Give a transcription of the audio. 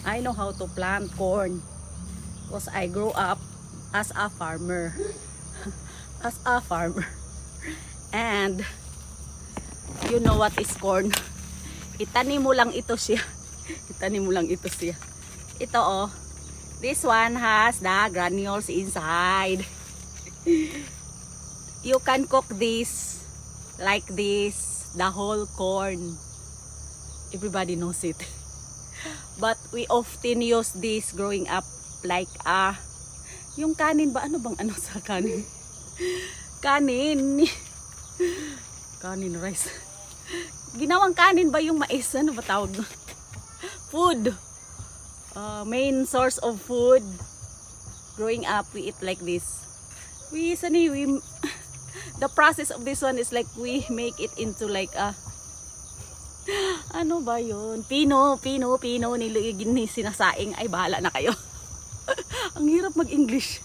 I know how to plant corn because I grew up as a farmer. As a farmer. And you know what is corn? Itanim mo lang ito siya. Itanim mo lang ito siya. Ito oh. This one has the granules inside. You can cook this like this, the whole corn. Everybody knows it. But we often use this growing up like yung kanin ba? Ano bang ano sa kanin? Kanin. Kanin rice. Ginawang kanin ba yung mais? Ano ba tawag? Food. Main source of food. Growing up, we eat like this. The process of this one is like we make it into like ano ba yun? Pino ni sinasaing. Ay, bahala na kayo. Ang hirap mag-English.